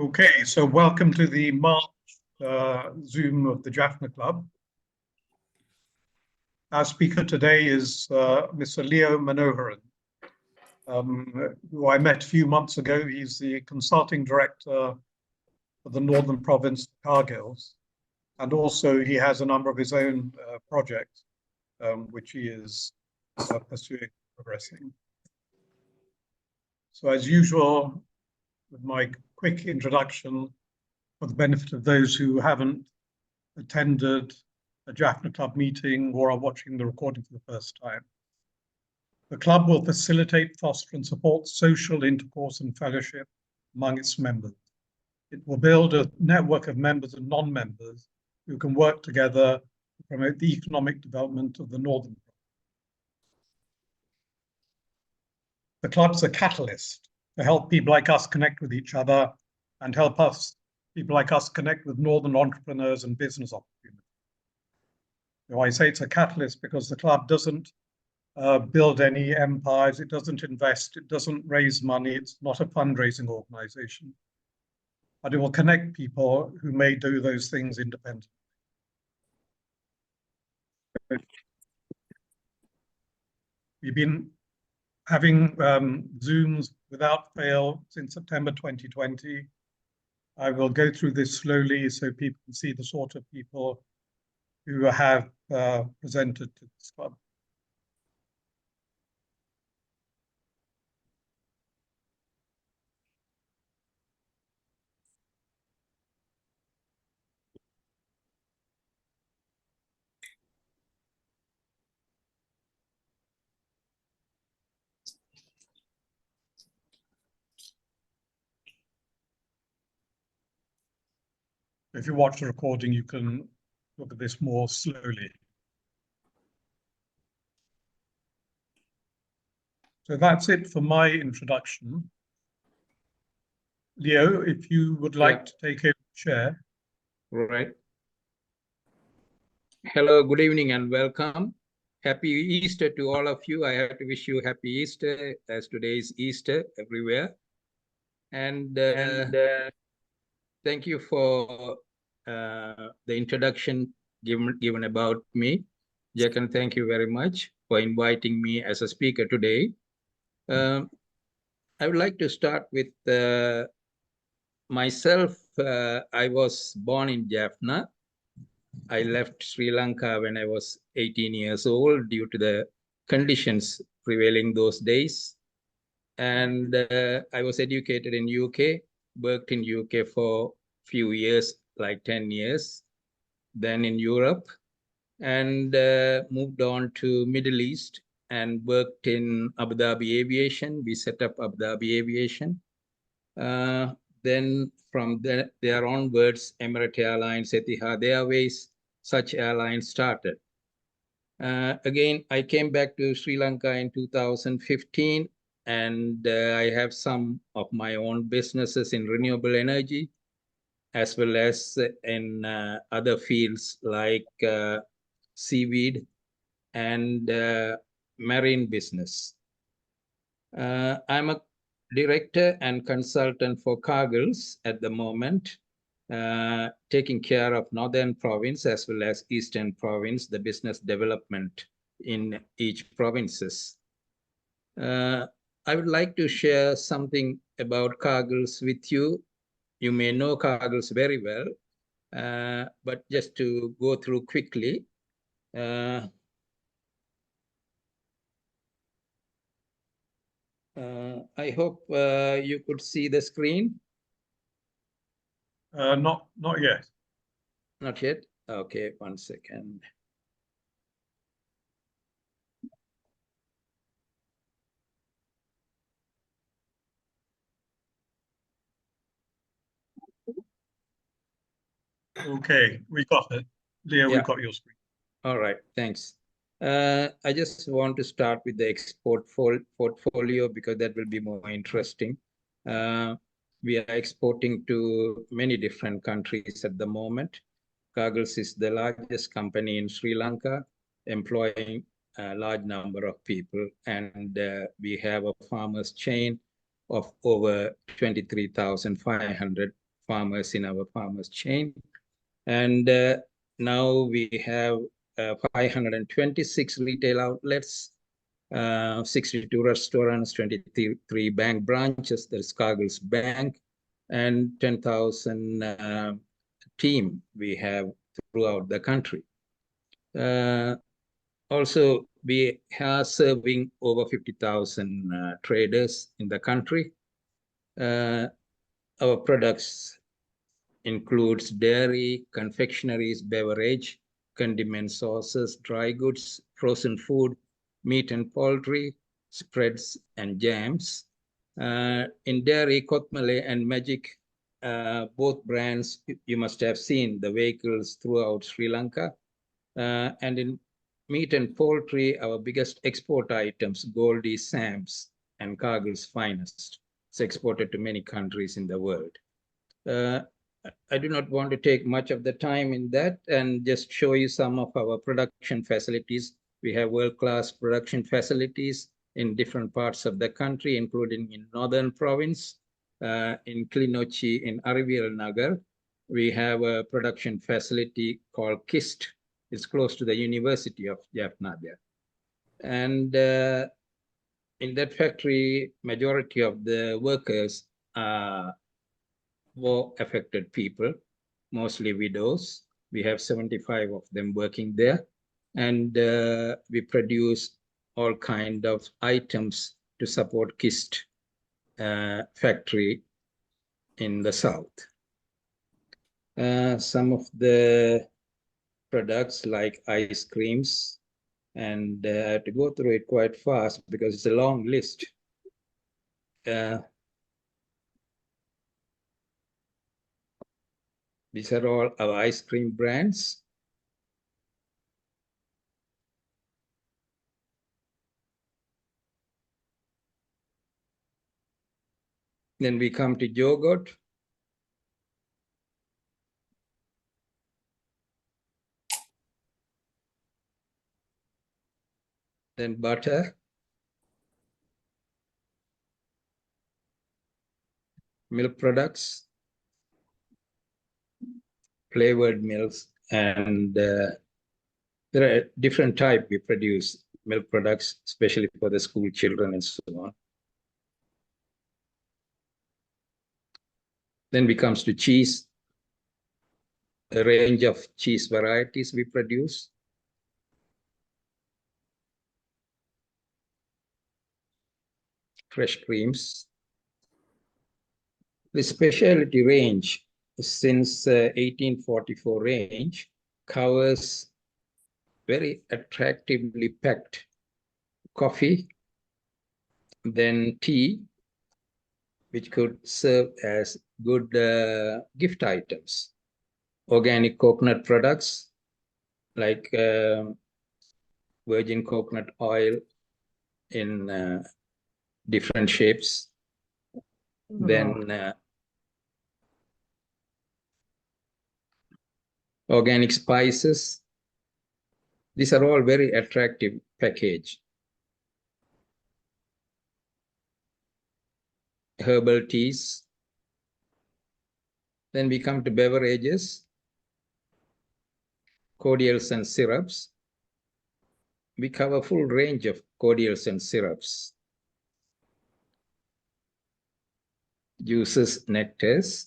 Okay, so welcome to the March Zoom of the Jaffna Club. Our speaker today is Mr. Leo Manoharan, who I met a few months ago. He's the consulting director for the Northern Province of Cargills, and also he has a number of his own projects, which he is pursuing, progressing. So as usual, with my quick introduction, for the benefit of those who haven't attended a Jaffna Club meeting or are watching the recording for the first time. The club will facilitate, foster and support social intercourse and fellowship among its members. It will build a network of members and non-members who can work together to promote the economic development of the Northern Province. The club's a catalyst to help people like us connect with each other and help people like us connect with Northern entrepreneurs and business opportunities. So I say it's a catalyst because the club doesn't build any empires, it doesn't invest, it doesn't raise money, it's not a fundraising organization. But it will connect people who may do those things independently. We've been having Zooms without fail since September 2020. I will go through this slowly so people can see the sort of people who have presented to this club. If you watch the recording, you can look at this more slowly. So that's it for my introduction. Leo, if you would like to take over the chair. Right. Hello, good evening and welcome. Happy Easter to all of you. I have to wish you happy Easter as today is Easter everywhere. And thank you for the introduction given about me. Jekhan, thank you very much for inviting me as a speaker today. I would like to start with myself. I was born in Jaffna. I left Sri Lanka when I was 18 years old due to the conditions prevailing those days. And I was educated in UK, worked in UK for a few years, like 10 years, then in Europe, and moved on to Middle East and worked in Abu Dhabi Aviation. We set up Abu Dhabi Aviation. Then from there onwards, Emirates Airlines, Etihad Airways, such airlines started. Again, I came back to Sri Lanka in 2015, and I have some of my own businesses in renewable energy, as well as in other fields like seaweed and marine business. I'm a director and consultant for Cargills at the moment, taking care of Northern Province as well as Eastern Province, the business development in each provinces. I would like to share something about Cargills with you. You may know Cargills very well, but just to go through quickly. I hope you could see the screen. Not yet. Not yet? Okay, 1 second. Okay, we got it. Leo, we got your screen. All right, thanks. I just want to start with the export portfolio because that will be more interesting. We are exporting to many different countries at the moment. Cargills is the largest company in Sri Lanka, employing a large number of people. And we have a farmers chain of over 23,500 farmers in our farmers chain. And now we have 526 retail outlets, 62 restaurants, 23 bank branches. There's Cargills Bank, and 10,000 team we have throughout the country. Also, we are serving over 50,000 traders in the country. Our products includes dairy, confectionaries, beverage, condiment sauces, dry goods, frozen food, meat and poultry, spreads and jams. In dairy, Kotmale and Magic, both brands, you must have seen the vehicles throughout Sri Lanka. And in meat and poultry, our biggest export items, Goldie, Sam's, and Cargill's Finest. It's exported to many countries in the world. I do not want to take much of the time in that and just show you some of our production facilities. We have world-class production facilities in different parts of the country, including in Northern Province, in Kilinochchi, in Arivial Nagar. We have a production facility called KIST. It's close to the University of Jaffna there. And in that factory, majority of the workers are war-affected people, mostly widows. We have 75 of them working there. And we produce all kind of items to support KIST factory in the south. Some of the products like ice creams, and I have to go through it quite fast because it's a long list. These are all our ice cream brands. Then we come to yogurt. Then butter. Milk products. Flavored milks, and there are different types we produce milk products, especially for the school children and so on. Then we comes to cheese, a range of cheese varieties we produce. Fresh creams. The specialty range since 1844 range covers very attractively packed coffee, then tea, which could serve as good gift items. Organic coconut products like virgin coconut oil in different shapes. Then organic spices. These are all very attractive package. Herbal teas. Then we come to beverages, cordials and syrups. We cover full range of cordials and syrups. Juices, nectars.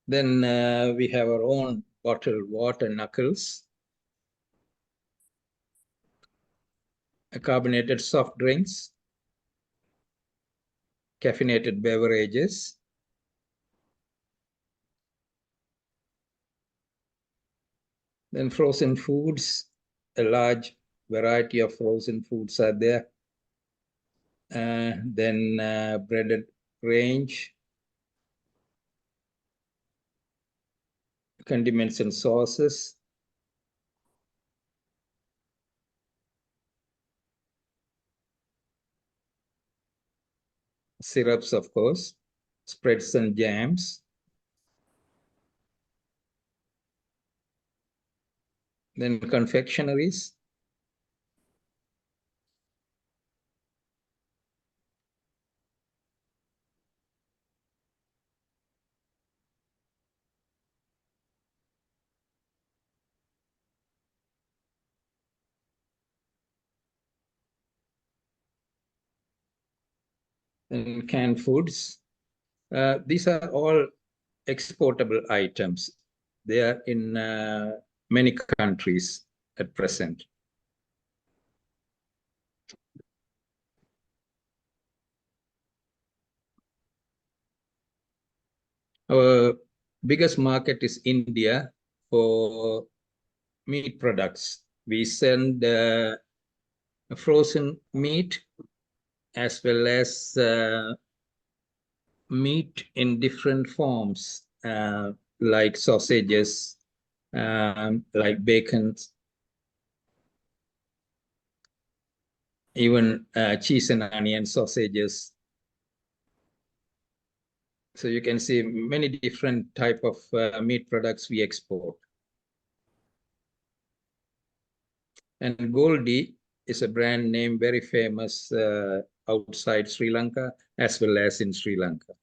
Then we have our own bottled water knuckles, carbonated soft drinks, caffeinated beverages, then frozen foods, a large variety of frozen foods are there. Then breaded range, condiments and sauces, syrups, of course, spreads and jams. Then confectionaries. Then canned foods. These are all exportable items. They are in many countries at present. Our biggest market is India for meat products. We send frozen meat as well as meat in different forms, like sausages, like bacon, even cheese and onion sausages. So you can see many different type of meat products we export. And Goldie is a brand name very famous outside Sri Lanka as well as in Sri Lanka.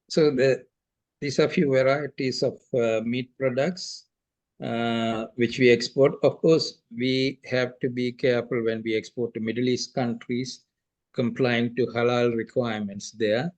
So these are few varieties of meat products which we export. Of course, we have to be careful when we export to Middle East countries, complying to halal requirements there.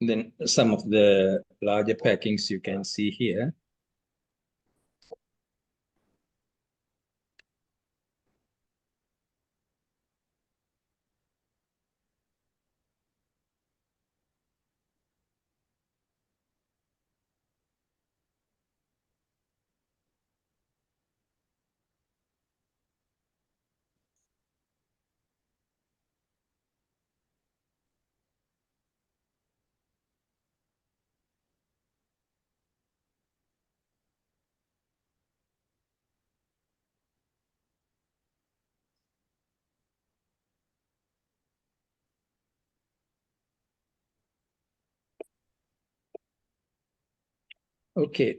Then some of the larger packings you can see here. Okay,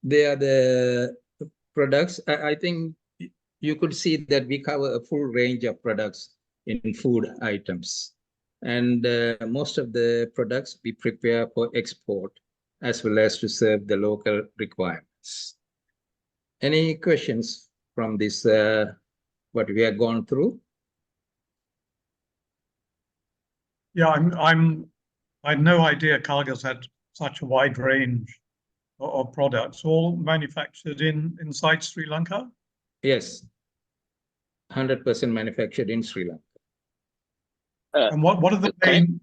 they are the products. I think you could see that we cover a full range of products in food items. And most of the products we prepare for export as well as to serve the local requirements. Any questions from this, what we have gone through? Yeah, I had no idea Cargills had such a wide range of products, all manufactured inside Sri Lanka. Yes, 100% manufactured in Sri Lanka. And what are the main?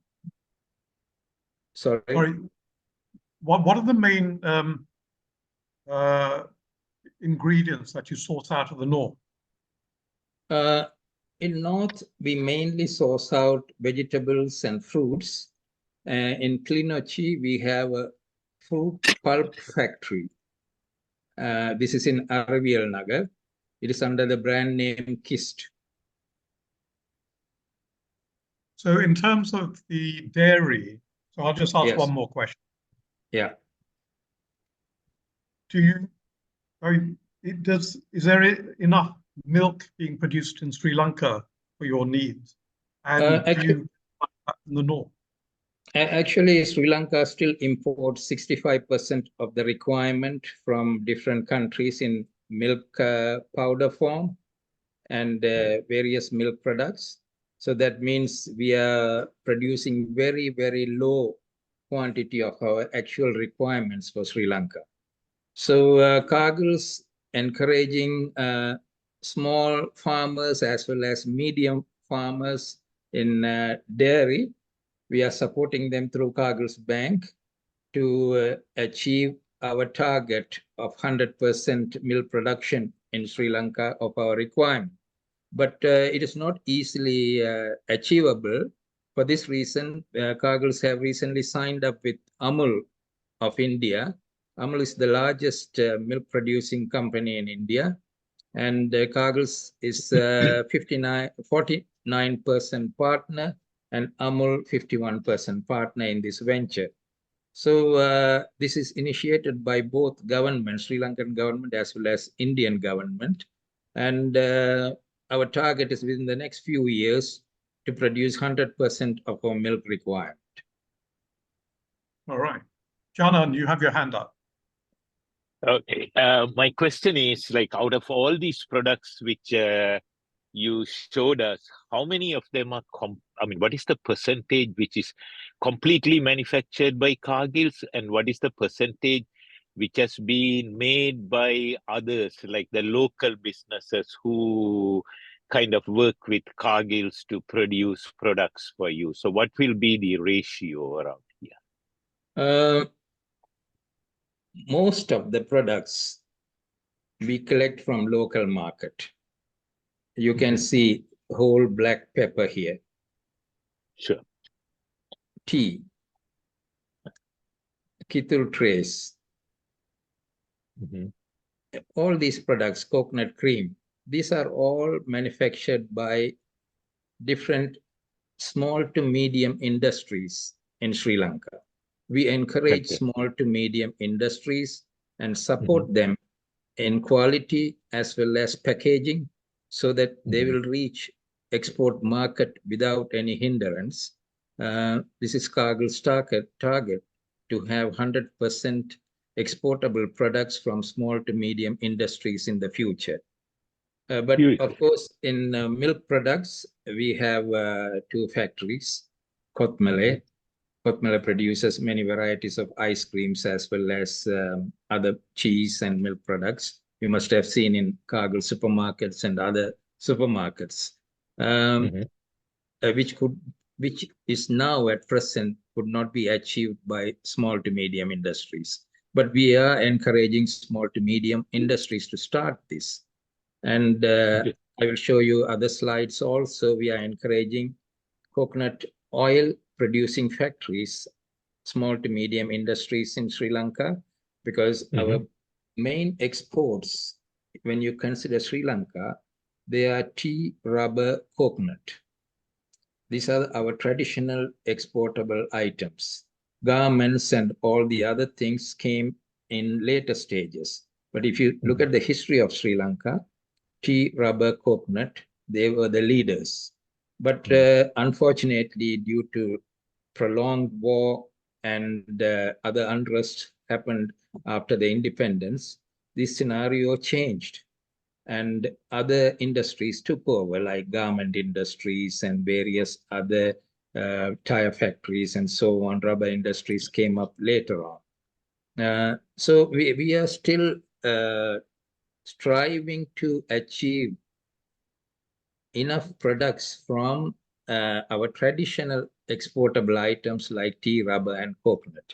Sorry. What are the main ingredients that you source out of the north? In North, we mainly source out vegetables and fruits. In Klinochi, we have a fruit pulp factory. This is in Aravial Nagar. It is under the brand name Kist. So in terms of the dairy, so I'll just ask one more question. Yeah. Is there enough milk being produced in Sri Lanka for your needs? And do you in the north? Actually, Sri Lanka still imports 65% of the requirement from different countries in milk powder form and various milk products. So that means we are producing very, very low quantity of our actual requirements for Sri Lanka. So Cargills encouraging small farmers as well as medium farmers In dairy, we are supporting them through Cargills Bank to achieve our target of 100% milk production in Sri Lanka of our requirement. But it is not easily achievable. For this reason, Cargills have recently signed up with Amul of India. Amul is the largest milk producing company in India, and Cargills is 49% partner and Amul 51% partner in this venture. So this is initiated by both governments, Sri Lankan government as well as Indian government. And our target is within the next few years to produce 100% of our milk requirement. All right. Janan, you have your hand up. Okay. My question is, like, out of all these products which you showed us, how many of them are, what is the percentage which is completely manufactured by Cargills, and what is the percentage which has been made by others, like the local businesses who kind of work with Cargills to produce products for you? So what will be the ratio around here? Most of the products we collect from local market. You can see whole black pepper here. Sure. Tea, Kithul trace. All these products, coconut cream, these are all manufactured by different small to medium industries in Sri Lanka. We encourage small to medium industries and support them in quality as well as packaging, so that they will reach export market without any hindrance. This is Cargill's target to have 100% exportable products from small to medium industries in the future. But of course, in milk products, we have 2 factories. Kothmale produces many varieties of ice creams as well as other cheese and milk products. You must have seen in Cargill supermarkets and other supermarkets, which is now at present could not be achieved by small to medium industries. But we are encouraging small to medium industries to start this. And I will show you other slides also. We are encouraging coconut oil producing factories, small to medium industries in Sri Lanka, because our main exports, when you consider Sri Lanka, they are tea, rubber, coconut. These are our traditional exportable items. Garments and all the other things came in later stages. But if you look at the history of Sri Lanka, tea, rubber, coconut, they were the leaders. But unfortunately, due to prolonged war and other unrest happened after the independence, this scenario changed. And other industries took over, like garment industries and various other tire factories and so on. Rubber industries came up later on. So we are still striving to achieve enough products from our traditional exportable items like tea, rubber, and coconut.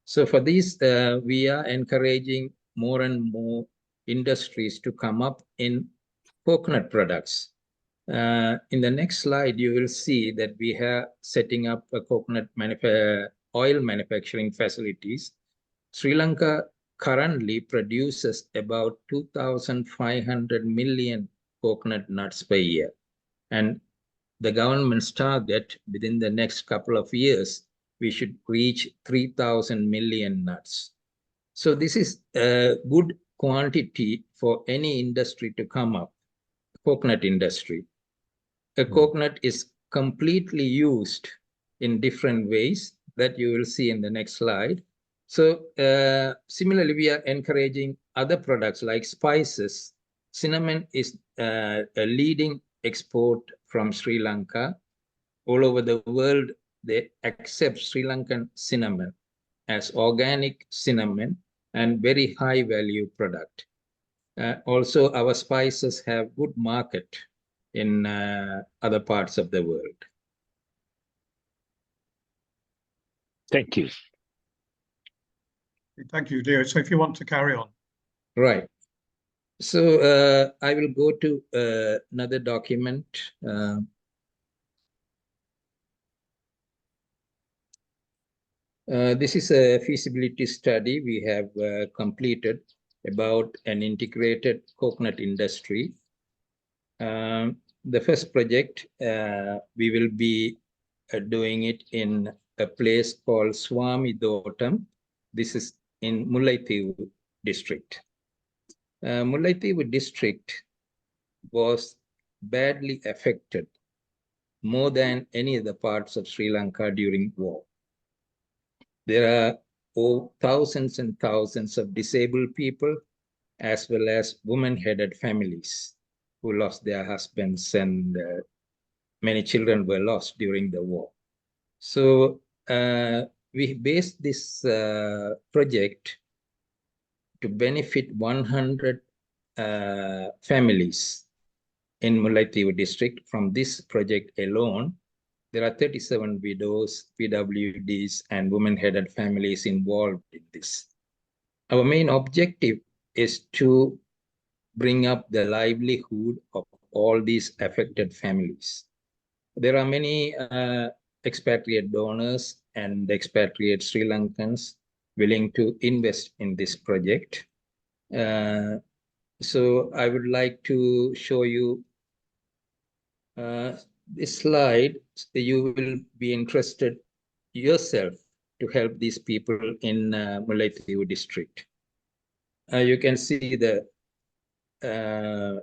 So for these, we are encouraging more and more industries to come up in coconut products. In the next slide, you will see that we are setting up a coconut oil manufacturing facilities. Sri Lanka currently produces about 2,500 million coconut nuts per year. And the government's target within the next couple of years, we should reach 3,000 million nuts. So this is a good quantity for any industry to come up, coconut industry. A coconut is completely used in different ways that you will see in the next slide. So similarly, we are encouraging other products like spices. Cinnamon is a leading export from Sri Lanka. All over the world, they accept Sri Lankan cinnamon as organic cinnamon and very high value product. Also, our spices have good market in other parts of the world. Thank you. Thank you, Leo. So if you want to carry on. Right. So I will go to another document. This is a feasibility study we have completed about an integrated coconut industry. The first project, we will be doing it in a place called Swami Thotam. This is in Mullaitivu District. Mullaitivu District was badly affected more than any other parts of Sri Lanka during war. There are thousands and thousands of disabled people, as well as woman-headed families who lost their husbands, and many children were lost during the war. So we based this project to benefit 100 families in Mullaitivu District. From this project alone, there are 37 widows, PWDs, and women-headed families involved in this. Our main objective is to bring up the livelihood of all these affected families. There are many expatriate donors and expatriate Sri Lankans willing to invest in this project. So I would like to show you this slide. You will be interested yourself to help these people in Mullaitivu District. You can see the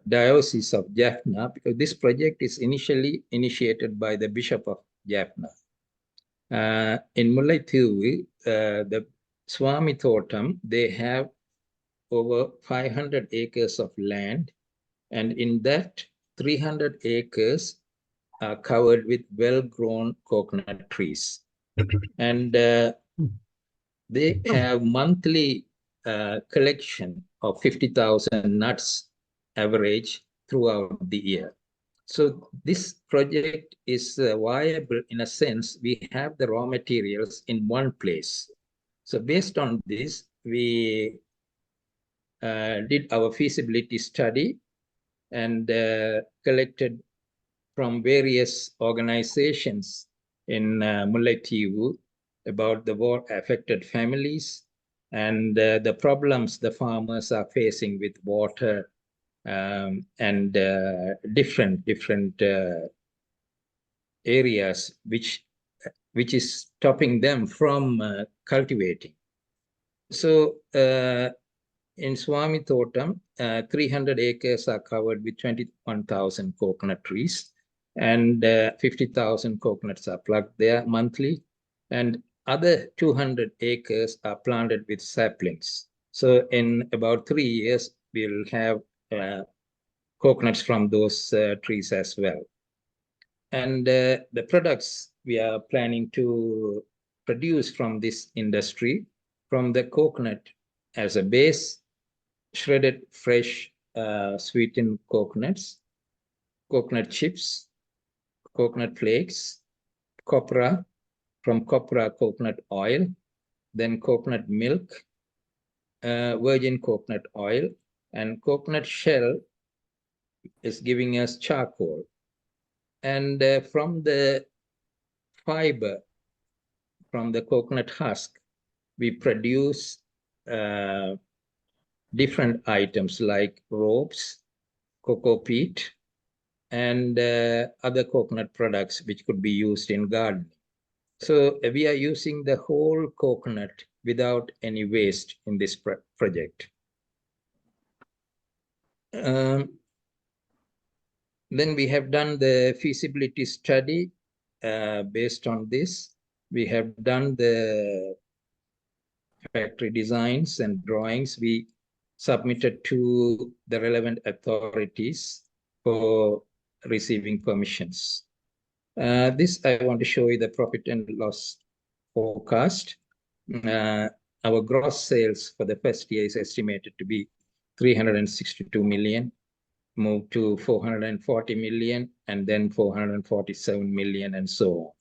Diocese of Jaffna, because this project is initially initiated by the Bishop of Jaffna. In Mullaitivu, the Swami Thotam, they have over 500 acres of land, and in that 300 acres are covered with well-grown coconut trees. And they have monthly collection of 50,000 nuts average throughout the year. So this project is viable in a sense. We have the raw materials in one place. So based on this, we did our feasibility study and collected from various organizations in Mullaitivu about the war-affected families and the problems the farmers are facing with water and different areas which is stopping them from cultivating. So in Swami Thotam, 300 acres are covered with 21,000 coconut trees, and 50,000 coconuts are plucked there monthly, and other 200 acres are planted with saplings. So in about 3 years, we'll have coconuts from those trees as well. And the products we are planning to produce from this industry, from the coconut as a base, shredded fresh sweetened coconuts, coconut chips, coconut flakes, copra, from copra coconut oil, then coconut milk, virgin coconut oil, and coconut shell is giving us charcoal. And from the fiber, from the coconut husk, we produce different items like ropes, cocoa peat, and other coconut products which could be used in gardening. So we are using the whole coconut without any waste in this project. Then we have done the feasibility study. Based on this, we have done the factory designs and drawings. We submitted to the relevant authorities for receiving permissions. This, I want to show you the profit and loss forecast. Our gross sales for the first year is estimated to be 362 million, moved to 440 million, and then 447 million, and so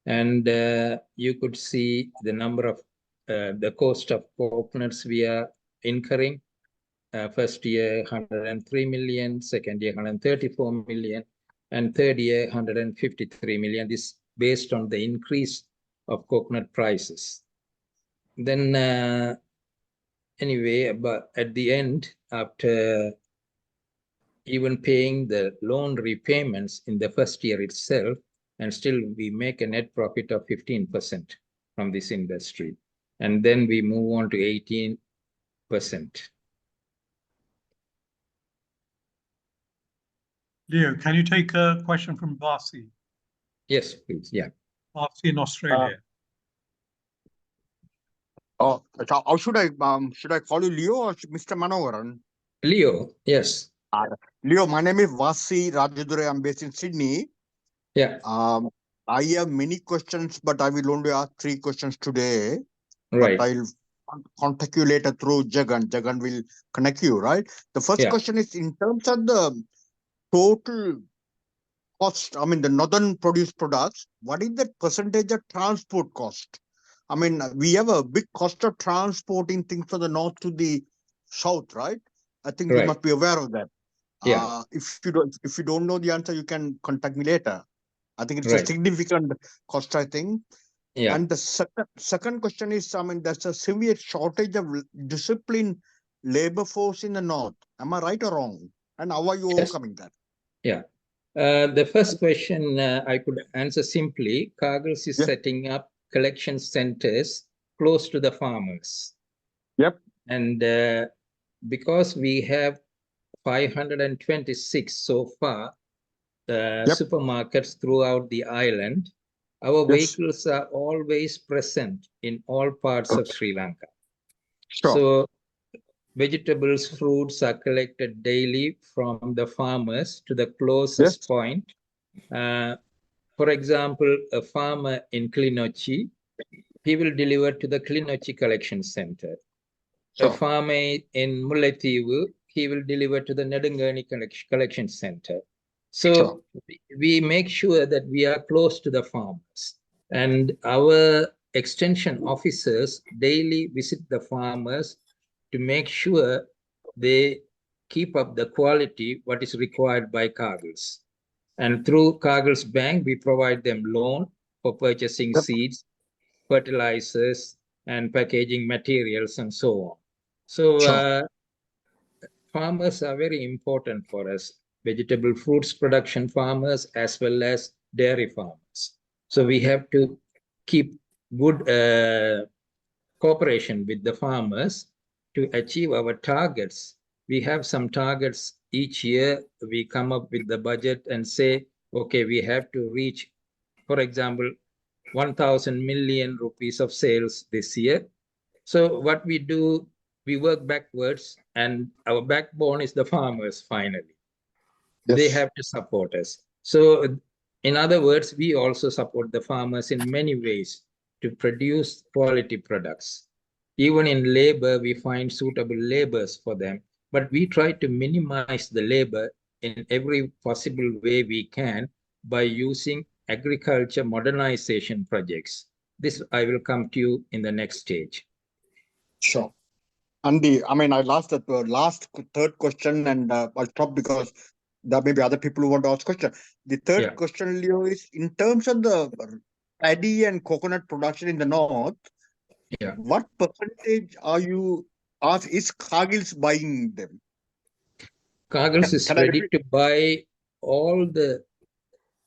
And you could see the number of the cost of coconuts we are incurring. First year, 103 million, second year, 134 million, and third year, 153 million. This based on the increase of coconut prices. Then anyway, but at the end, after even paying the loan repayments in the first year itself, and still we make a net profit of 15% from this industry. And then we move on to 18%. Leo, can you take a question from Vasi? Yes, please. Yeah. Vasi in Australia. How should I call you Leo or Mr. Manoharan? Leo, yes. Leo, my name is Vasi Rajadure. I'm based in Sydney. Yeah. I have many questions, but I will only ask 3 questions today. Right. But I'll contact you later through Jekhan. Jekhan will connect you, right? The first question is in terms of the total cost, I mean, the northern produced products, what is the percentage of transport cost? I mean, we have a big cost of transporting things from the north to the south, right? I think you must be aware of that. Yeah. If you don't know the answer, you can contact me later. I think it's a Right. significant cost, I think. Yeah. And the second question is, I mean, there's a severe shortage of disciplined labor force in the north. Am I right or wrong? And how are you overcoming that? Yeah. The first question I could answer simply. Cargills is setting up collection centers close to the farmers. Yep. And because we have 526 so far supermarkets throughout the island, our vehicles are always present in all parts of Sri Lanka. Sure. So vegetables, fruits are collected daily from the farmers to the closest point. For example, a farmer in Klinochi, he will deliver to the Klinochi collection center. Sure. A farmer in Mullaitivu, he will deliver to the Nedungani collection center. So we make sure that we are close to the farmers, and our extension officers daily visit the farmers to make sure they keep up the quality what is required by Cargills. And through Cargills Bank, we provide them loan for purchasing seeds, fertilizers, and packaging materials, and so on. So farmers are very important for us, vegetable fruits production farmers as well as dairy farmers. So we have to keep good cooperation with the farmers to achieve our targets. We have some targets each year. We come up with the budget and say, okay, we have to reach, for example, 1,000 million rupees of sales this year. So what we do, we work backwards, and our backbone is the farmers finally. They have to support us. So in other words, we also support the farmers in many ways to produce quality products. Even in labor, we find suitable labors for them, but we try to minimize the labor in every possible way we can by using agriculture modernization projects. This I will come to you in the next stage. Sure. And I'll ask the last third question, and I'll stop because there may be other people who want to ask questions. The third question, Leo, is in terms of the paddy and coconut production in the north, what percentage is Cargills buying them? Cargills is ready to buy all the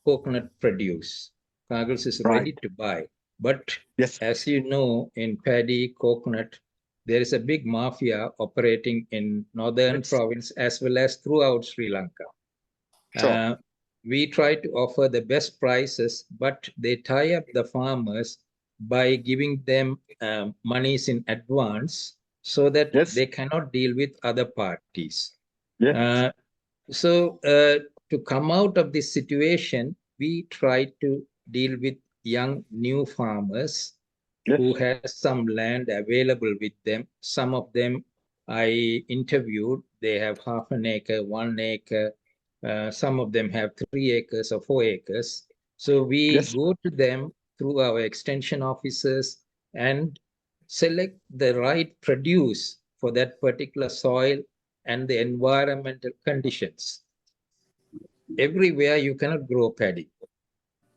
coconut produce. Cargills is ready to buy. But as you know, in paddy, coconut, there is a big mafia operating in northern province as well as throughout Sri Lanka. Sure. We try to offer the best prices, but they tie up the farmers by giving them monies in advance so that they cannot deal with other parties. So to come out of this situation, we try to deal with young new farmers who has some land available with them. Some of them I interviewed, they have half an acre, 1 acre. Some of them have 3 acres or 4 acres. So we go to them through our extension officers and select the right produce for that particular soil and the environmental conditions. Everywhere you cannot grow paddy.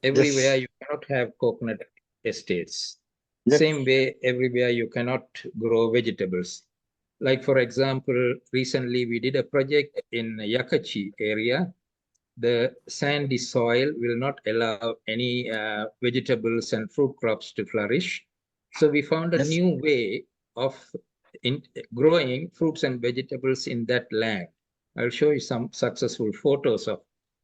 Everywhere you cannot have coconut estates. Yes. Same way, everywhere you cannot grow vegetables. Like, for example, recently we did a project in Yakachi area. The sandy soil will not allow any vegetables and fruit crops to flourish. So we found a Yes. new way of growing fruits and vegetables in that land. I'll show you some successful photos of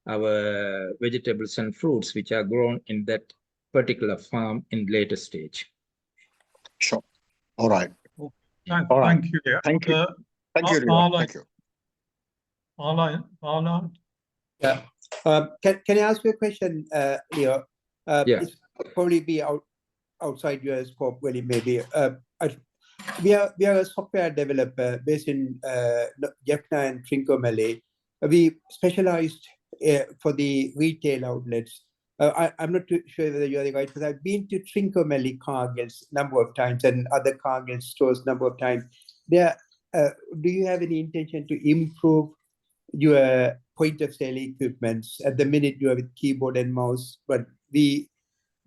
our vegetables and fruits which are grown in that particular farm in later stage. Sure. All right. Thank, All right. thank you, Leo. Thank you. Thank you, Leo. Marla, Thank you. Marla, Yeah. Can I ask you a question, Leo? Yeah. It's probably be outside your scope, really, maybe. We are a software developer based in Jaffna and Trincomalee. We specialized for the retail outlets. I'm not too sure whether you're the right, because I've been to Trincomalee Cargills number of times and other Cargills stores number of times. There, do you have any intention to improve your point of sale equipments? At the minute you have with keyboard and mouse, but we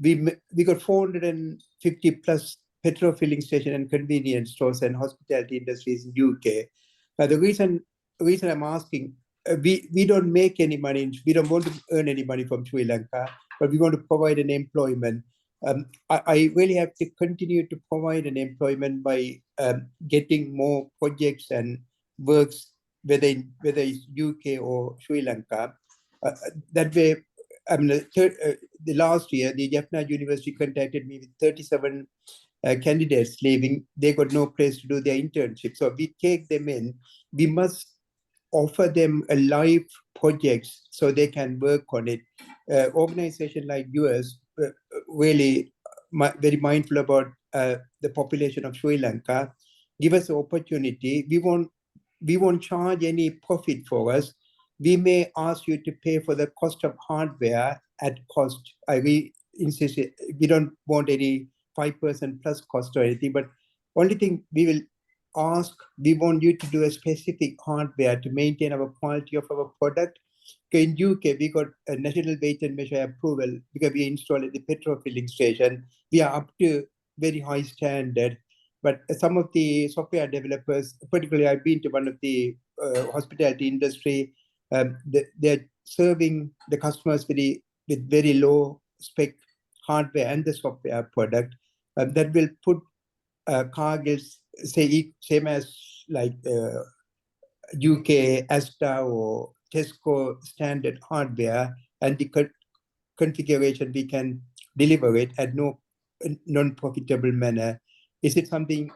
got 450 plus petrol filling station and convenience stores and hospitality industries in UK. The reason I'm asking, we don't make any money. We don't want to earn any money from Sri Lanka, but we want to provide an employment. I really have to continue to provide an employment by getting more projects and works, whether it's UK or Sri Lanka. That way, I mean, the last year, the Jaffna University contacted me with 37 candidates leaving. They got no place to do their internship. So we take them in. We must offer them a live project so they can work on it. Organization like yours really very mindful about the population of Sri Lanka. Give us an opportunity. We won't charge any profit for us. We may ask you to pay for the cost of hardware at cost. We insist we don't want any 5% plus cost or anything, but only thing we will ask, we want you to do a specific hardware to maintain our quality of our product. In UK, we got a national weight and measure approval because we installed at the petrol filling station. We are up to very high standard. But some of the software developers, particularly I've been to one of the hospitality industry, they're serving the customers with very low spec hardware and the software product that will put Cargills, same as like UK, Asda or Tesco standard hardware, and the configuration we can deliver it at no non-profitable manner. Is it something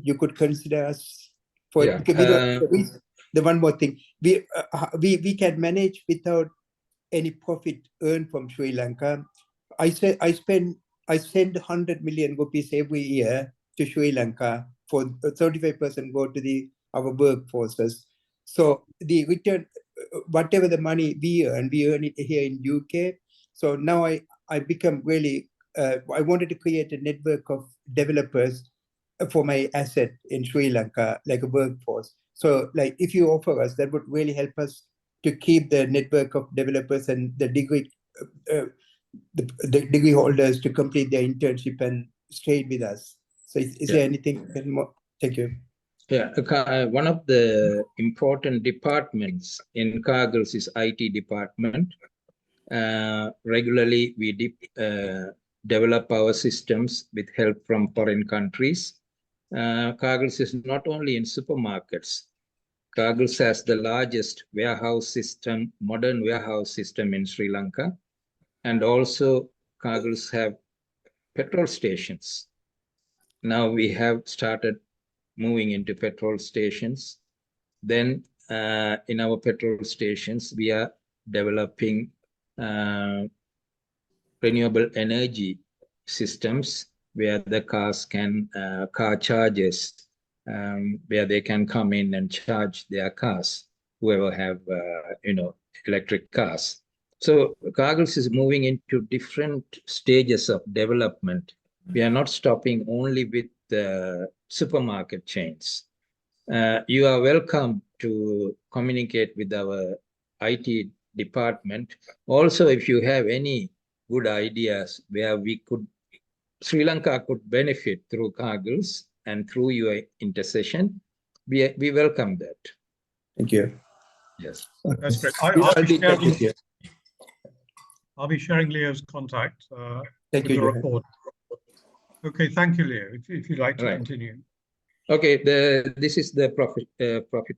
you could consider us for? Yeah. Because the one more thing, we can manage without any profit earned from Sri Lanka. I send 100 million rupees every year to Sri Lanka. For 35% go to our workforces. So the return, whatever the money we earn it here in UK. So now I become really, I wanted to create a network of developers for my asset in Sri Lanka, like a workforce. So like if you offer us, that would really help us to keep the network of developers and the degree the degree holders to complete their internship and stay with us. So is there anything more? Thank you. Yeah, one of the important departments in Cargills is IT department. Regularly, we develop our systems with help from foreign countries. Cargills is not only in supermarkets. Cargills has the largest warehouse system, modern warehouse system in Sri Lanka. And also Cargills have petrol stations. Now we have started moving into petrol stations. Then in our petrol stations, we are developing renewable energy systems where the cars can, car chargers, where they can come in and charge their cars, whoever have, electric cars. So Cargills is moving into different stages of development. We are not stopping only with the supermarket chains. You are welcome to communicate with our IT department. Also, if you have any good ideas where Sri Lanka could benefit through Cargills and through your intercession, we welcome that. Thank you. Yes. That's great. I'll be sharing Leo's contact Thank with you, the Jekhan. report. Okay, thank you, Leo. If you'd like to Right. continue. Okay, this is the profit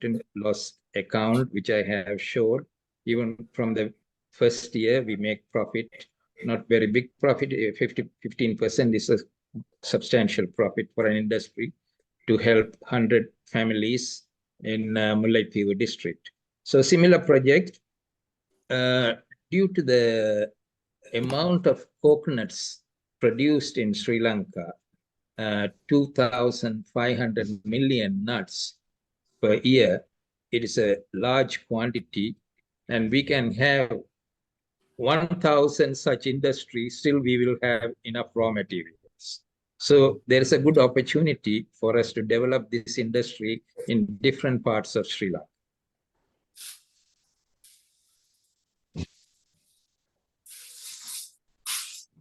and loss account which I have showed. Even from the first year, we make profit, not very big profit. 15% is a substantial profit for an industry to help 100 families in Mullaitivu District. So similar project, due to the amount of coconuts produced in Sri Lanka, 2,500 million nuts per year. It is a large quantity, and we can have 1,000 such industries, still we will have enough raw materials. So there is a good opportunity for us to develop this industry in different parts of Sri Lanka.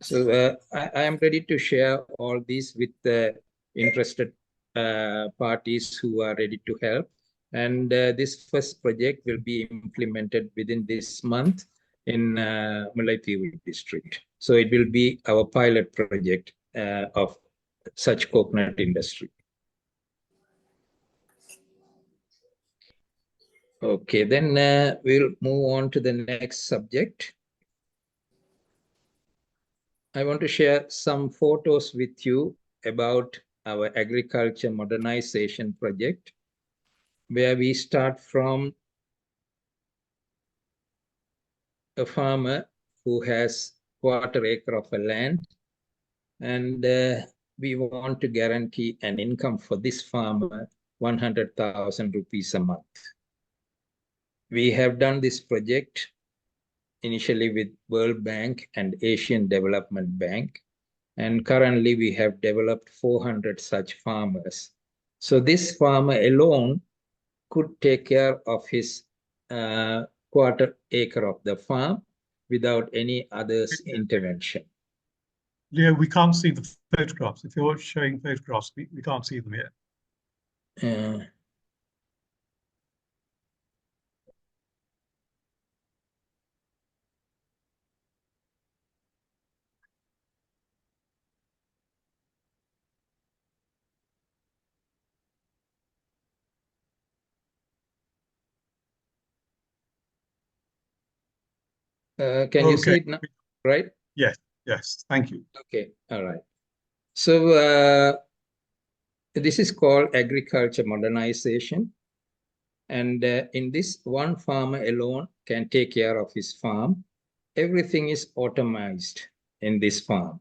So I am ready to share all these with the interested parties who are ready to help. And this first project will be implemented within this month in Mullaitivu District. So it will be our pilot project of such coconut industry. Okay, then we'll move on to the next subject. I want to share some photos with you about our agriculture modernization project, where we start from a farmer who has quarter acre of a land, and we want to guarantee an income for this farmer, 100,000 rupees a month. We have done this project initially with World Bank and Asian Development Bank. And currently we have developed 400 such farmers. So this farmer alone could take care of his quarter acre of the farm without any other's intervention. Leo, we can't see the photographs. If you're showing photographs, we can't see them here. Can you see it now? Right? Yes, thank you. Okay, all right. So this is called agriculture modernization. And in this, one farmer alone can take care of his farm. Everything is automized in this farm.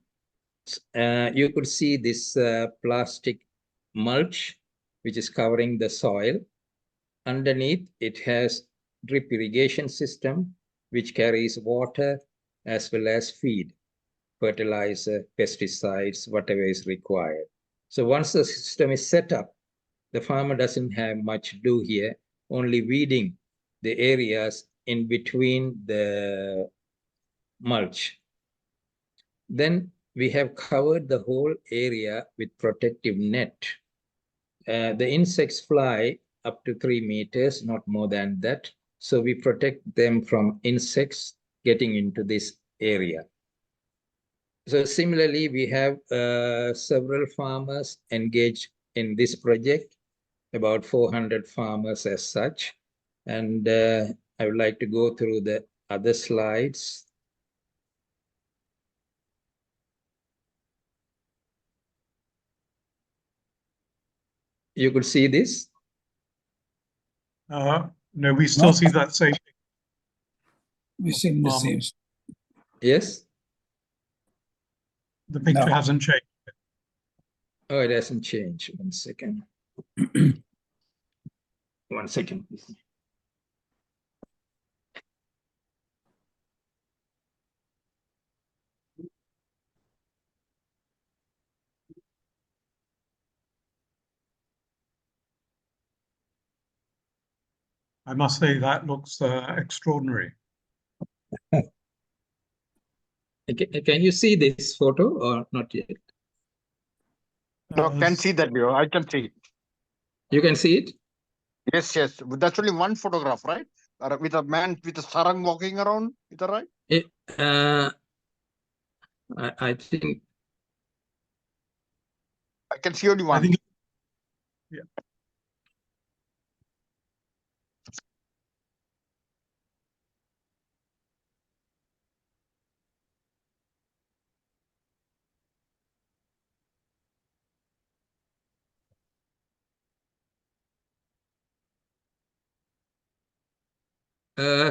You could see this plastic mulch, which is covering the soil. Underneath, it has drip irrigation system, which carries water as well as feed, fertilizer, pesticides, whatever is required. So once the system is set up, the farmer doesn't have much to do here, only weeding the areas in between the mulch. Then we have covered the whole area with protective net. The insects fly up to 3 meters, not more than that. So we protect them from insects getting into this area. So similarly, we have several farmers engaged in this project, about 400 farmers as such. And I would like to go through the other slides. You could see this? No, we still see that same. We see the same. Yes? The picture No. hasn't changed. Oh, it hasn't changed. 1 second. 1 second, please. I must say that looks extraordinary. Can you see this photo or not yet? No, can see that, Leo. I can see. You can see it? Yes, yes. That's only one photograph, right? With a man with a sarang walking around. Is that right? I think. I can see only I one. think, yeah.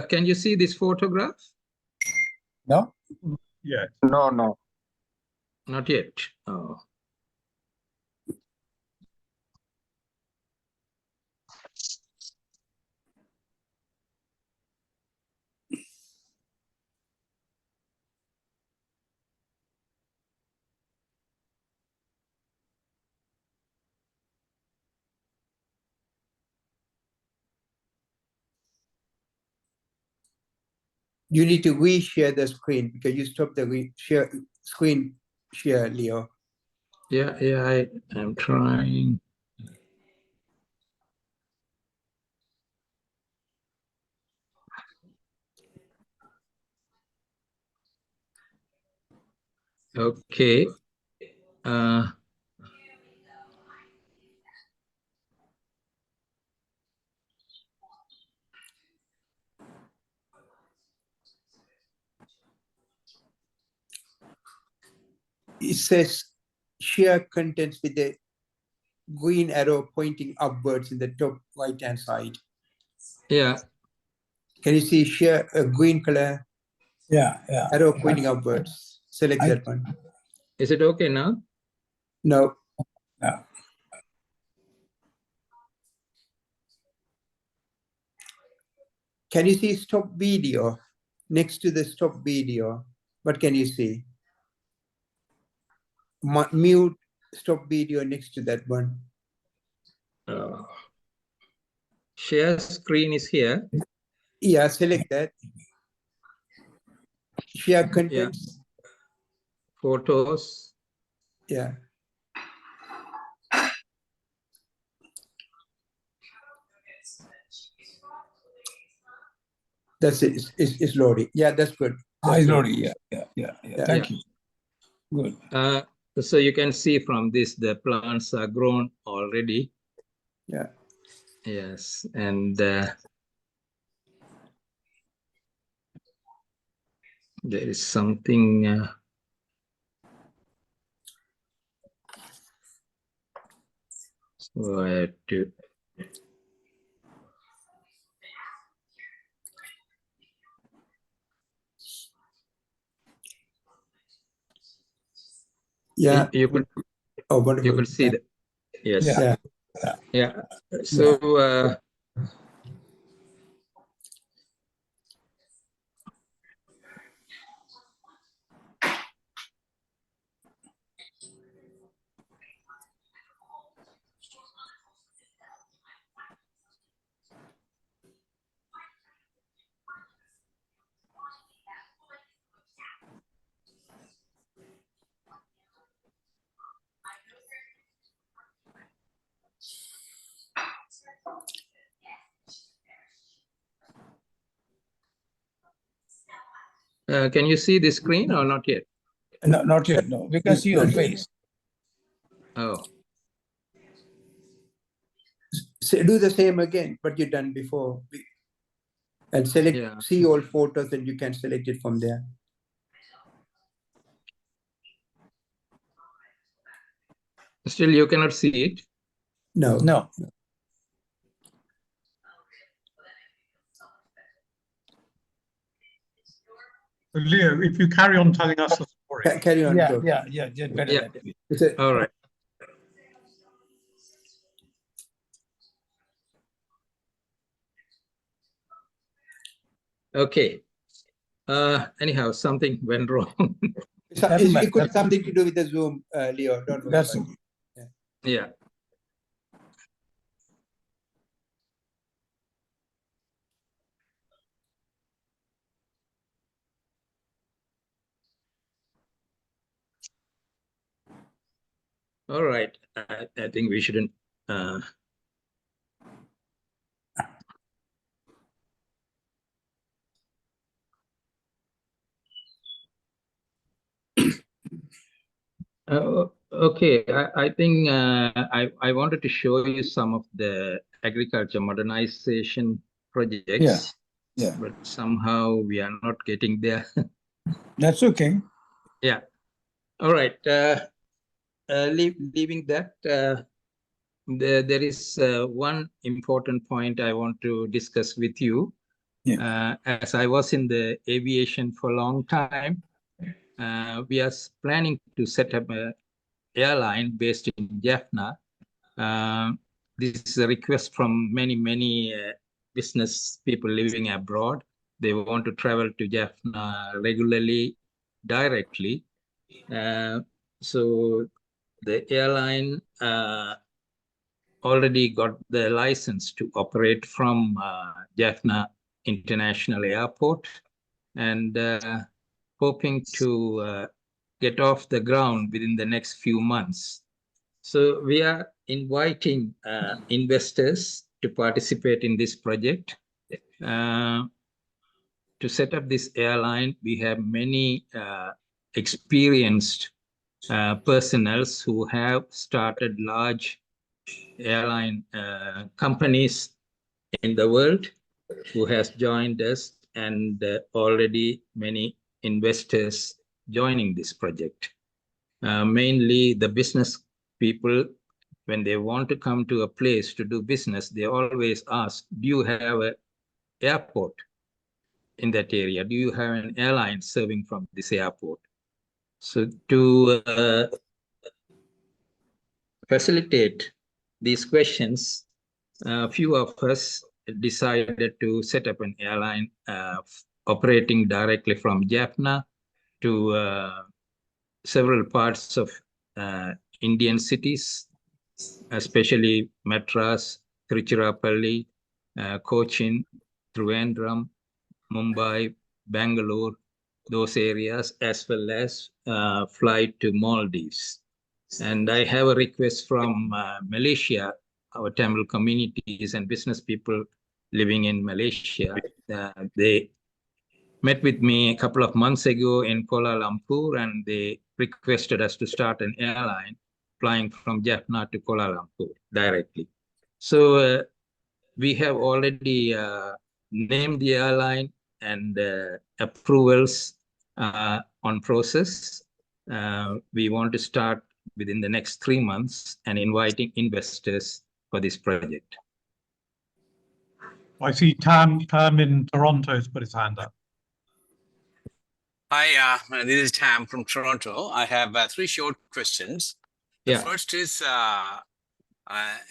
Can you see this photograph? No? Yeah. No, no. Not yet. Oh. You need to re-share the screen because you stopped the screen share, Leo. Yeah, I am trying. Okay. It says share contents with the green arrow pointing upwards in the top right-hand side. Yeah. Can you see share a green color Yeah. arrow pointing upwards? Select that one. Is it okay now? No. No. Can you see stop video? Next to the stop video, what can you see? Mute stop video next to that one. Share screen is here. Yeah, select that. Share contents. Photos. Yeah. That's it. It's loading. Yeah, that's good. It's loading. Yeah. Thank you. Good. So you can see from this, the plants are grown already. Yeah. Yes, and there is something. So I have to. Yeah. You could. Oh, wonderful. You could see that. Yes. Yeah. So. Can you see the screen or not yet? No, not yet. No, we can see your face. Oh. So do the same again, what you've done before. And select, see all photos, and you can select it from there. Still, you cannot see it? No. Leo, if you carry on telling us the story. Carry on. Yeah. Just better that way. All right. Okay. Anyhow, something went wrong. It could have something to do with the Zoom, Leo. Don't worry about it. Yeah. All right. I think we shouldn't. Okay, I think I wanted to show you some of the agriculture modernization projects. Yeah. But somehow we are not getting there. That's okay. Yeah. All right. Leaving that, there is one important point I want to discuss with you. Yeah. As I was in the aviation for a long time, we are planning to set up an airline based in Jaffna. This is a request from many business people living abroad. They want to travel to Jaffna regularly, directly. So the airline already got the license to operate from Jaffna International Airport, and hoping to get off the ground within the next few months. So we are inviting investors to participate in this project. To set up this airline, we have many experienced personnel who have started large airline companies in the world, who has joined us, and already many investors joining this project. Mainly the business people, when they want to come to a place to do business, they always ask, do you have an airport in that area? Do you have an airline serving from this airport? So to facilitate these questions, a few of us decided to set up an airline operating directly from Jaffna to several parts of Indian cities, especially Madras, Tiruchirappalli, Cochin, Trivandrum, Mumbai, Bangalore, those areas, as well as flight to Maldives. And I have a request from Malaysia, our Tamil communities and business people living in Malaysia. They met with me a couple of months ago in Kuala Lumpur, and they requested us to start an airline flying from Jaffna to Kuala Lumpur directly. So we have already named the airline, and approvals on process. We want to start within the next 3 months and inviting investors for this project. I see Tam in Toronto has put his hand up. Hi, this is Tam from Toronto. I have 3 short questions. The first is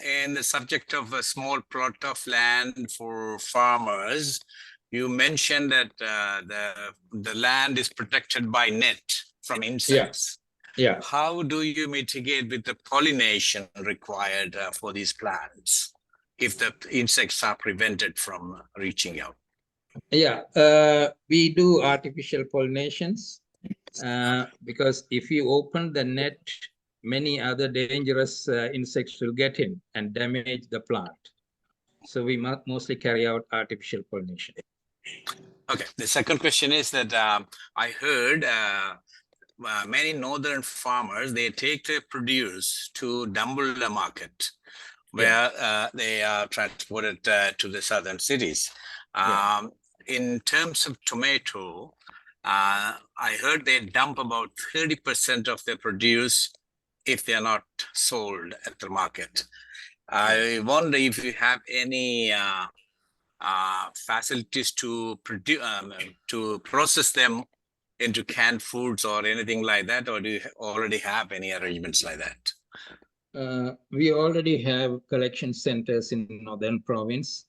in the subject of a small plot of land for farmers. You mentioned that the land is protected by net from insects. Yeah. How do you mitigate with the pollination required for these plants if the insects are prevented from reaching out? Yeah, we do artificial pollinations because if you open the net, many other dangerous insects will get in and damage the plant. So we mostly carry out artificial pollination. Okay. The second question is that I heard many northern farmers, they take their produce to Dambulla market, where they are transported to the southern cities. In terms of tomato, I heard they dump about 30% of their produce if they are not sold at the market. I wonder if you have any facilities to produce to process them into canned foods or anything like that, or do you already have any arrangements like that? We already have collection centers in northern province.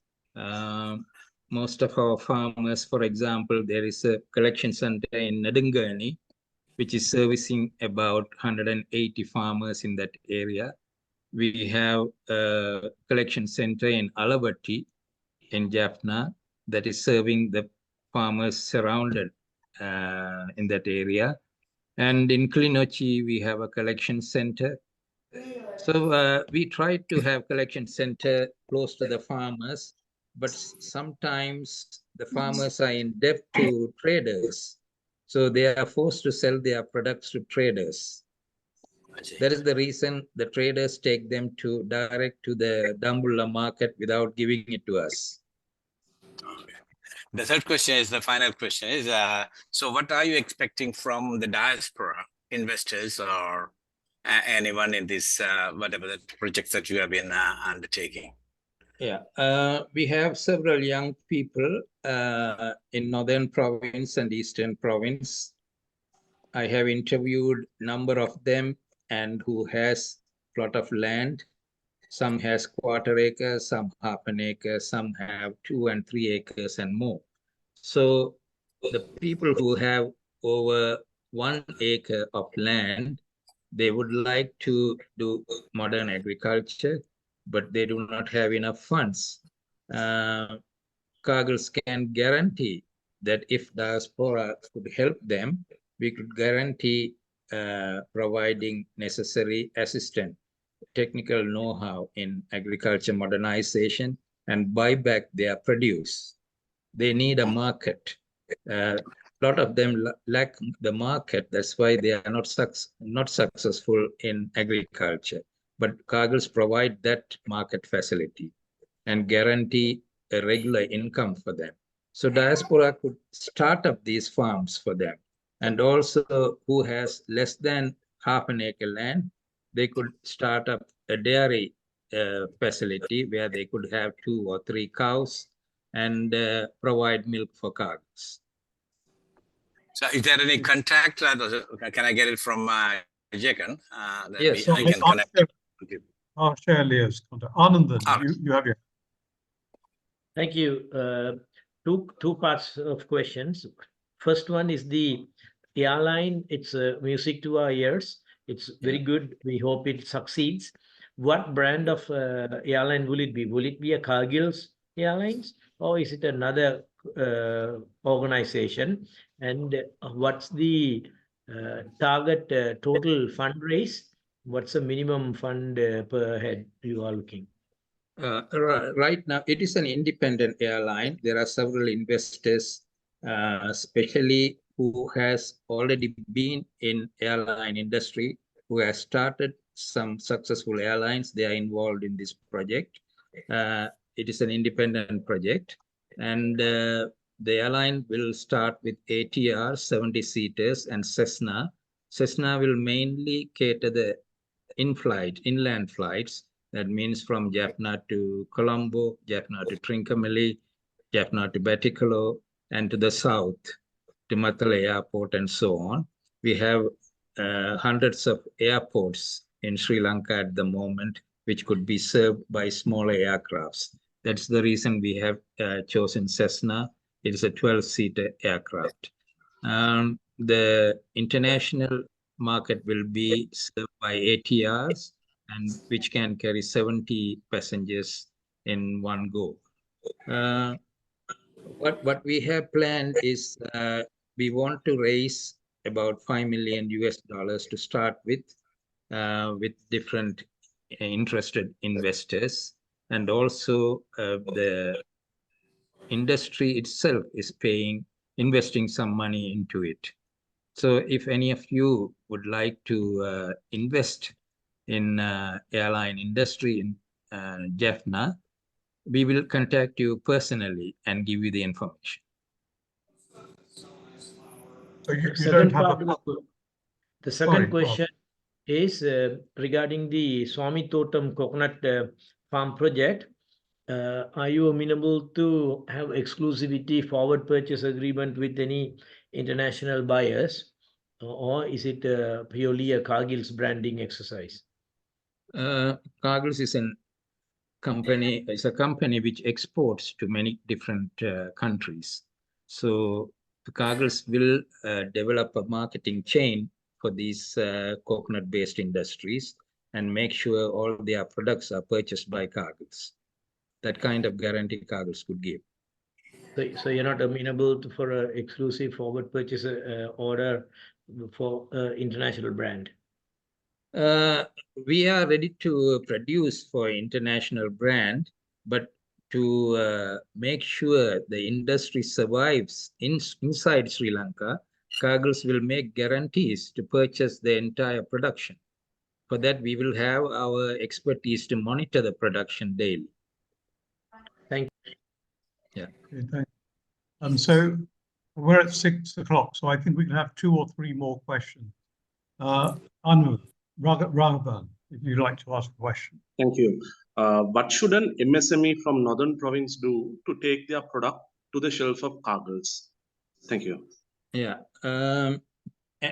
Most of our farmers, for example, there is a collection center in Nedungani, which is servicing about 180 farmers in that area. We have a collection center in Alavatti in Jaffna that is serving the farmers surrounded in that area. And in Kilinochchi, we have a collection center So we try to have collection center close to the farmers, but sometimes the farmers are in debt to traders. So they are forced to sell their products to traders. That is the reason the traders take them direct to the Dambulla market without giving it to us. The third question is the final question is, so what are you expecting from the diaspora investors or anyone in this, whatever the projects that you have been undertaking? Yeah, we have several young people in Northern Province and Eastern Province. I have interviewed number of them and who has plot of land. Some has quarter acre, some half an acre, some have 2 and 3 acres and more. So the people who have over 1 acre of land, they would like to do modern agriculture, but they do not have enough funds. Cargills can guarantee that if diaspora could help them, we could guarantee providing necessary assistance, technical know-how in agriculture modernization, and buy back their produce. They need a market. A lot of them lack the market. That's why they are not successful in agriculture. But Cargills provide that market facility and guarantee a regular income for them. So diaspora could start up these farms for them. And also who has less than half an acre land, they could start up a dairy facility where they could have 2 or 3 cows and provide milk for Cargills. So is there any contact? Can I get it from Jekhan? Yes. I can connect. I'll share Leo's contact. Anandan, you have your. Thank you. Two parts of questions. First one is the airline. It's music to our ears. It's very good. We hope it succeeds. What brand of airline will it be? Will it be a Cargills Airlines or is it another organization? And what's the target total fundraise? What's the minimum fund per head you are looking? Right now, it is an independent airline. There are several investors, especially who has already been in airline industry, who has started some successful airlines. They are involved in this project. It is an independent project. And the airline will start with ATR, 70 seaters, and Cessna. Cessna will mainly cater the inland flights. That means from Jaffna to Colombo, Jaffna to Trincomalee, Jaffna to Batticaloa, and to the south, to Matala Airport, and so on. We have hundreds of airports in Sri Lanka at the moment, which could be served by smaller aircrafts. That's the reason we have chosen Cessna. It is a 12-seater aircraft. The international market will be served by ATRs, and which can carry 70 passengers in one go. What we have planned is we want to raise about $5 million to start with different interested investors, and also the industry itself is investing some money into it. So if any of you would like to invest in airline industry in Jaffna, we will contact you personally and give you the information. So you don't have the second question is regarding the Swami Totem coconut farm project. Are you amenable to have exclusivity forward purchase agreement with any international buyers, or is it purely a Cargills branding exercise? Cargills is a company which exports to many different countries. So the Cargills will develop a marketing chain for these coconut-based industries and make sure all their products are purchased by Cargills. That kind of guarantee Cargills could give. So you're not amenable for an exclusive forward purchase order for international brand? We are ready to produce for international brand, but to make sure the industry survives inside Sri Lanka, Cargills will make guarantees to purchase the entire production. For that, we will have our expertise to monitor the production daily. Thank you. Yeah. Okay, thanks. So we're at 6 o'clock, so I think we can have 2 or 3 more questions. Anu, Raghavan, if you'd like to ask a question. Thank you. What should an MSME from Northern Province do to take their product to the shelf of Cargills? Thank you. Yeah.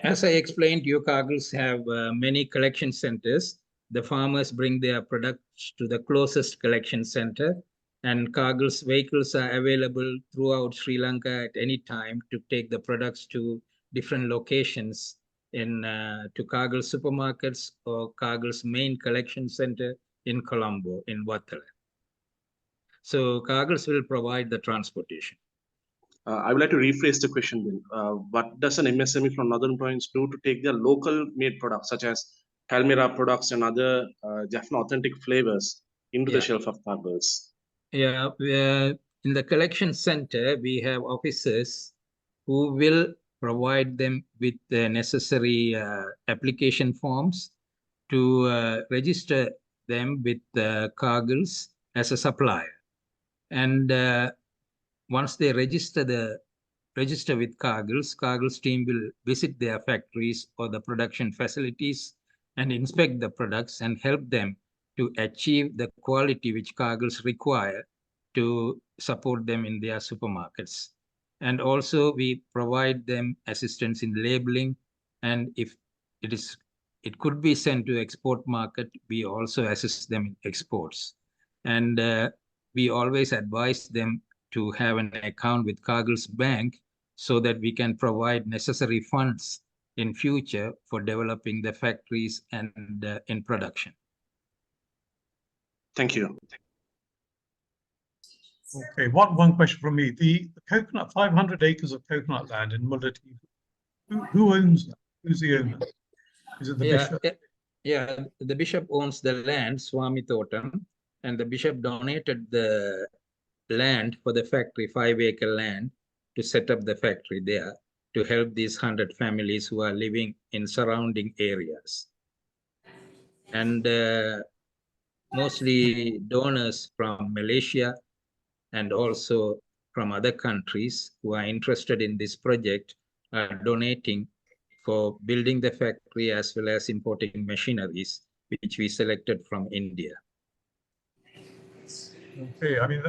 As I explained, your Cargills have many collection centers. The farmers bring their products to the closest collection center, and Cargills vehicles are available throughout Sri Lanka at any time to take the products to different locations to Cargills supermarkets or Cargills main collection center in Colombo, in Wattala. So Cargills will provide the transportation. I would like to rephrase the question then. What does an MSME from Northern Province do to take their local made products such as Palmyra products and other Jaffna authentic flavors into the shelf of Cargills? Yeah, in the collection center, we have officers who will provide them with the necessary application forms to register them with Cargills as a supplier. And once they register with Cargills, Cargills team will visit their factories or the production facilities and inspect the products and help them to achieve the quality which Cargills require to support them in their supermarkets. And also we provide them assistance in labeling, and if it could be sent to export market, we also assist them in exports. And we always advise them to have an account with Cargills Bank so that we can provide necessary funds in future for developing the factories and in production. Thank you. Okay, one question from me. The coconut, 500 acres of coconut land in Mullaitivu, who owns that? Who's the owner? Is it the bishop? Yeah, the bishop owns the land, Swami Thotam, and the bishop donated the land for the factory, 5-acre land, to set up the factory there to help these 100 families who are living in surrounding areas. And mostly donors from Malaysia and also from other countries who are interested in this project are donating for building the factory as well as importing machineries, which we selected from India. Okay, I mean,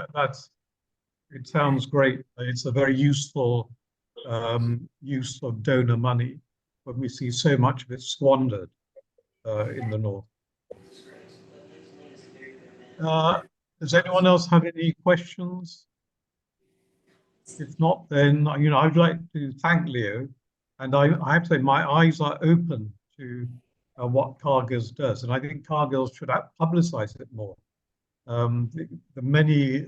it sounds great. It's a very useful use of donor money when we see so much of it squandered in the north. Does anyone else have any questions? If not, then I'd like to thank Leo, and I have to say my eyes are open to what Cargills does, and I think Cargills should publicize it more. The many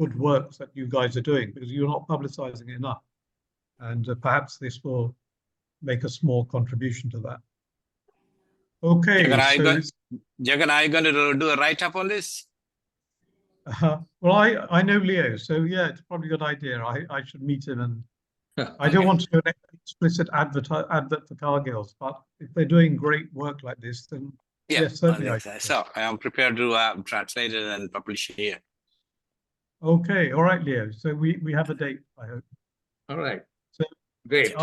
good works that you guys are doing, because you're not publicizing it enough, and perhaps this will make a small contribution to that. Okay, Jekhan, are you going to do a write-up on this? Well, I know Leo, so yeah, it's probably a good idea. I should meet him, and I don't want to do an explicit advert for Cargills, but if they're doing great work like this, then yes, certainly. So I am prepared to translate it and publish here. Okay, all right, Leo. So we have a date, I hope. All right. So great.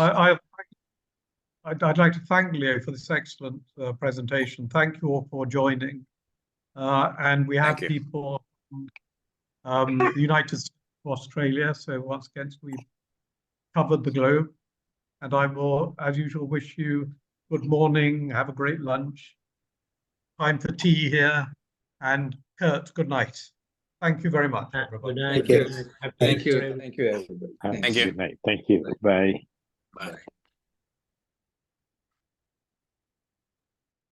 I'd like to thank Leo for this excellent presentation. Thank you all for joining. And we have people from the United States of Australia. So once again, we've covered the globe. And I will, as usual, wish you good morning, have a great lunch. Time for tea here. And Kurt, good night. Thank you very much, everybody. Good night. Thank you. Thank you, everybody. Thank you. Good night. Thank you. Bye. Bye.